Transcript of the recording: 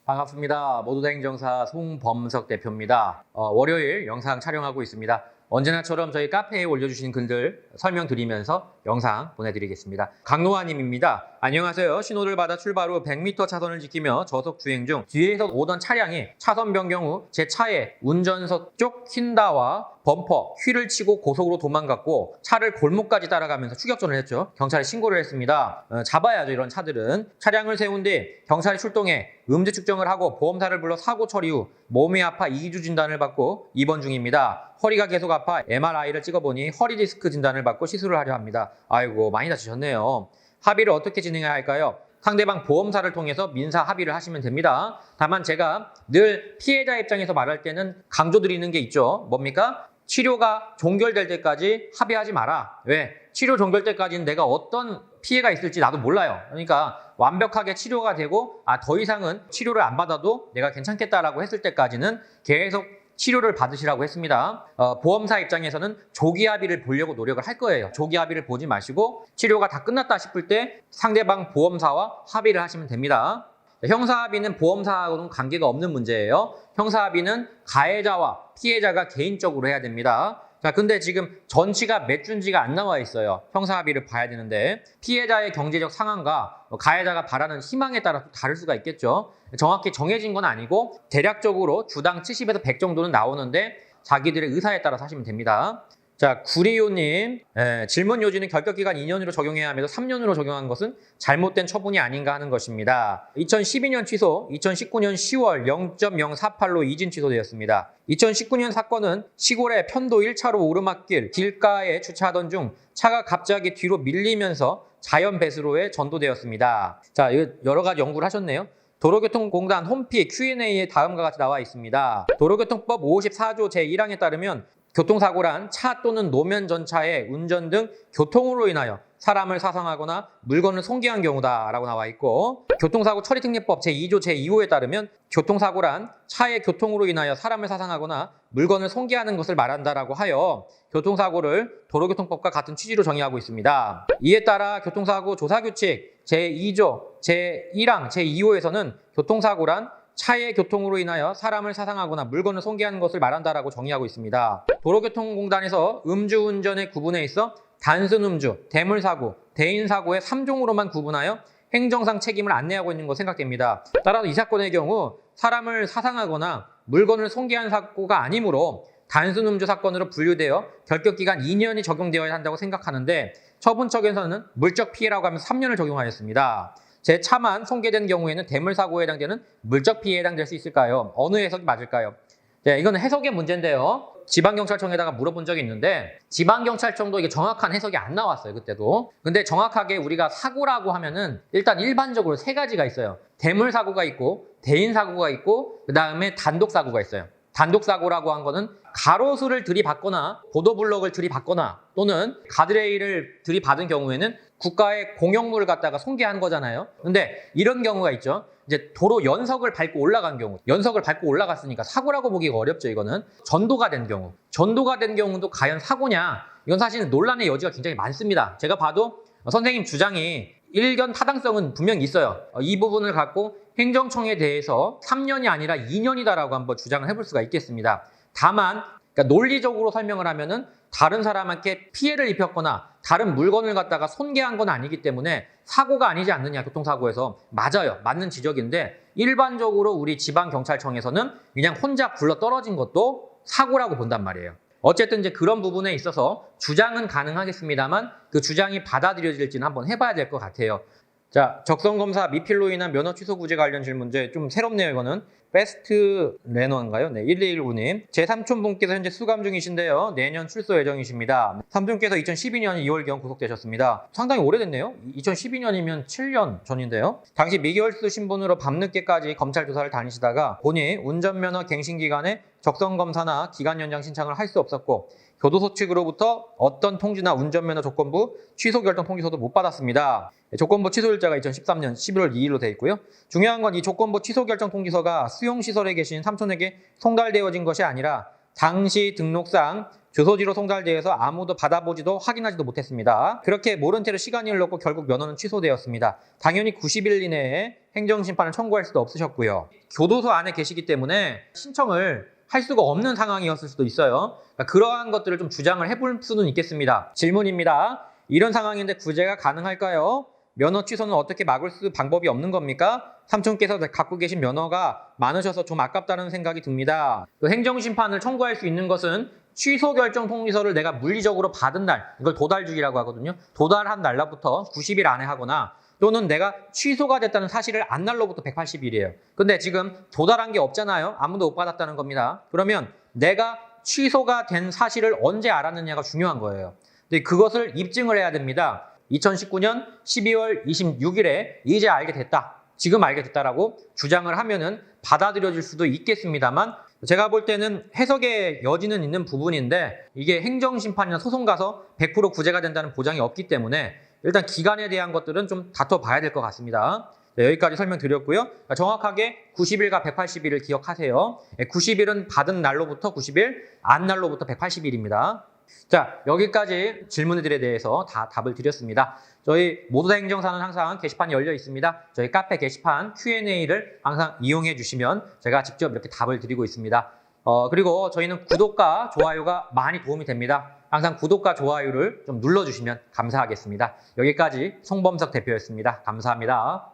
반갑습니다. 모두다 행정사 송범석 대표입니다. 월요일 영상 촬영하고 있습니다. 언제나처럼 저희 카페에 올려주신 글들 설명드리면서 영상 보내드리겠습니다. 강노아님입니다. 안녕하세요. 신호를 받아 출발 후 100m 차선을 지키며 저속 주행 중 뒤에서 오던 차량이 차선 변경 후 제 차에 운전석 쪽 휜다와 범퍼, 휠을 치고 고속으로 도망갔고 차를 골목까지 따라가면서 추격전을 했죠. 경찰에 신고를 했습니다. 잡아야죠, 이런 차들은. 차량을 세운 뒤 경찰이 출동해 음주 측정을 하고 보험사를 불러 사고 처리 후 몸이 아파 2주 진단을 받고 입원 중입니다. 허리가 계속 아파 MRI를 찍어보니 허리 디스크 진단을 받고 시술을 하려 합니다. 아이고, 많이 다치셨네요. 합의를 어떻게 진행해야 할까요? 상대방 보험사를 통해서 민사 합의를 하시면 됩니다. 다만 제가 늘 피해자 입장에서 말할 때는 강조드리는 게 있죠. 뭡니까? 치료가 종결될 때까지 합의하지 마라. 왜? 치료 종결 때까지는 내가 어떤 피해가 있을지 나도 몰라요. 그러니까 완벽하게 치료가 되고 더 이상은 치료를 안 받아도 내가 괜찮겠다라고 했을 때까지는 계속 치료를 받으시라고 했습니다. 보험사 입장에서는 조기 합의를 보려고 노력을 할 거예요. 조기 합의를 보지 마시고 치료가 다 끝났다 싶을 때 상대방 보험사와 합의를 하시면 됩니다. 형사합의는 보험사하고는 관계가 없는 문제예요. 형사합의는 가해자와 피해자가 개인적으로 해야 됩니다. 자, 근데 지금 전치가 몇 주인지가 안 나와 있어요. 형사합의를 봐야 되는데 피해자의 경제적 상황과 가해자가 바라는 희망에 따라 다를 수가 있겠죠. 정확히 정해진 건 아니고 대략적으로 주당 70에서 100 정도는 나오는데 자기들의 의사에 따라서 하시면 됩니다. 자, 구리오님, 질문 요지는 결격기간 2년으로 적용해야 하면서 3년으로 적용한 것은 잘못된 처분이 아닌가 하는 것입니다. 2012년 취소, 2019년 10월 0.048로 이진 취소되었습니다. 2019년 사건은 시골의 편도 1차로 오르막길 길가에 주차하던 중 차가 갑자기 뒤로 밀리면서 자연 배수로에 전도되었습니다. 자, 여러 가지 연구를 하셨네요. 도로교통공단 홈피 Q&A에 다음과 같이 나와 있습니다. 도로교통법 54조 제1항에 따르면 교통사고란 차 또는 노면 전차의 운전 등 교통으로 인하여 사람을 사상하거나 물건을 손괴한 경우다라고 나와 있고, 교통사고 처리특례법 제2조 제2호에 따르면 교통사고란 차의 교통으로 인하여 사람을 사상하거나 물건을 손괴하는 것을 말한다라고 하여 교통사고를 도로교통법과 같은 취지로 정의하고 있습니다. 이에 따라 교통사고 조사규칙 제2조 제1항 제2호에서는 교통사고란 차의 교통으로 인하여 사람을 사상하거나 물건을 손괴하는 것을 말한다라고 정의하고 있습니다. 도로교통공단에서 음주운전의 구분에 있어 단순 음주, 대물사고, 대인사고의 3종으로만 구분하여 행정상 책임을 안내하고 있는 것으로 생각됩니다. 따라서 이 사건의 경우 사람을 사상하거나 물건을 손괴한 사고가 아니므로 단순 음주 사건으로 분류되어 결격기간 2년이 적용되어야 한다고 생각하는데, 처분 측에서는 물적 피해라고 하면서 3년을 적용하였습니다. 제 차만 손괴된 경우에는 대물사고에 해당되는 물적 피해에 해당될 수 있을까요? 어느 해석이 맞을까요? 네, 이거는 해석의 문제인데요. 지방경찰청에다가 물어본 적이 있는데 지방경찰청도 이게 정확한 해석이 안 나왔어요, 그때도. 근데 정확하게 우리가 사고라고 하면은 일단 일반적으로 세 가지가 있어요. 대물사고가 있고, 대인사고가 있고, 그 다음에 단독사고가 있어요. 단독사고라고 한 거는 가로수를 들이받거나 보도블록을 들이받거나 또는 가드레일을 들이받은 경우에는 국가의 공용물을 갖다가 손괴한 거잖아요. 근데 이런 경우가 있죠. 이제 도로 연석을 밟고 올라간 경우, 연석을 밟고 올라갔으니까 사고라고 보기가 어렵죠. 이거는 전도가 된 경우, 전도가 된 경우도 과연 사고냐? 이건 사실은 논란의 여지가 굉장히 많습니다. 제가 봐도 선생님 주장이 일견 타당성은 분명히 있어요. 이 부분을 갖고 행정청에 대해서 3년이 아니라 2년이다라고 한번 주장을 해볼 수가 있겠습니다. 다만 그러니까 논리적으로 설명을 하면은 다른 사람한테 피해를 입혔거나 다른 물건을 갖다가 손괴한 건 아니기 때문에 사고가 아니지 않느냐, 교통사고에서. 맞아요. 맞는 지적인데 일반적으로 우리 지방경찰청에서는 그냥 혼자 굴러 떨어진 것도 사고라고 본단 말이에요. 어쨌든 이제 그런 부분에 있어서 주장은 가능하겠습니다만 그 주장이 받아들여질지는 한번 해봐야 될 것 같아요. 자, 적성검사 미필로 인한 면허 취소 구제 관련 질문제 좀 새롭네요. 이거는 베스트 레너인가요? 네, 1219님. 제 삼촌분께서 현재 수감 중이신데요. 내년 출소 예정이십니다. 삼촌께서 2012년 2월경 구속되셨습니다. 상당히 오래됐네요. 2012년이면 7년 전인데요. 당시 미결수 신분으로 밤늦게까지 검찰 조사를 다니시다가 보니 운전면허 갱신 기간에 적성검사나 기간 연장 신청을 할 수 없었고 교도소 측으로부터 어떤 통지나 운전면허 조건부 취소 결정 통지서도 못 받았습니다. 조건부 취소 일자가 2013년 11월 2일로 되어 있고요. 중요한 건 이 조건부 취소 결정 통지서가 수용시설에 계신 삼촌에게 송달되어진 것이 아니라 당시 등록상 주소지로 송달되어서 아무도 받아보지도 확인하지도 못했습니다. 그렇게 모른 채로 시간이 흘렀고 결국 면허는 취소되었습니다. 당연히 90일 이내에 행정심판을 청구할 수도 없으셨고요. 교도소 안에 계시기 때문에 신청을 할 수가 없는 상황이었을 수도 있어요. 그러니까 그러한 것들을 좀 주장을 해볼 수는 있겠습니다. 질문입니다. 이런 상황인데 구제가 가능할까요? 면허 취소는 어떻게 막을 방법이 없는 겁니까? 삼촌께서 갖고 계신 면허가 많으셔서 좀 아깝다는 생각이 듭니다. 또 행정심판을 청구할 수 있는 것은 취소 결정 통지서를 내가 물리적으로 받은 날, 이걸 도달주기라고 하거든요. 도달한 날로부터 90일 안에 하거나 또는 내가 취소가 됐다는 사실을 안 날로부터 180일이에요. 근데 지금 도달한 게 없잖아요. 아무도 못 받았다는 겁니다. 그러면 내가 취소가 된 사실을 언제 알았느냐가 중요한 거예요. 근데 그것을 입증을 해야 됩니다. 2019년 12월 26일에 이제 알게 됐다. 지금 알게 됐다라고 주장을 하면은 받아들여질 수도 있겠습니다만 제가 볼 때는 해석의 여지는 있는 부분인데 이게 행정심판이나 소송 가서 100% 구제가 된다는 보장이 없기 때문에 일단 기간에 대한 것들은 좀 다퉈봐야 될 것 같습니다. 네, 여기까지 설명드렸고요. 정확하게 90일과 180일을 기억하세요. 90일은 받은 날로부터 90일, 안 날로부터 180일입니다. 자, 여기까지 질문들에 대해서 다 답을 드렸습니다. 저희 모두다 행정사는 항상 게시판이 열려 있습니다. 저희 카페 게시판 Q&A를 항상 이용해 주시면 제가 직접 이렇게 답을 드리고 있습니다. 그리고 저희는 구독과 좋아요가 많이 도움이 됩니다. 항상 구독과 좋아요를 좀 눌러주시면 감사하겠습니다. 여기까지 송범석 대표였습니다. 감사합니다.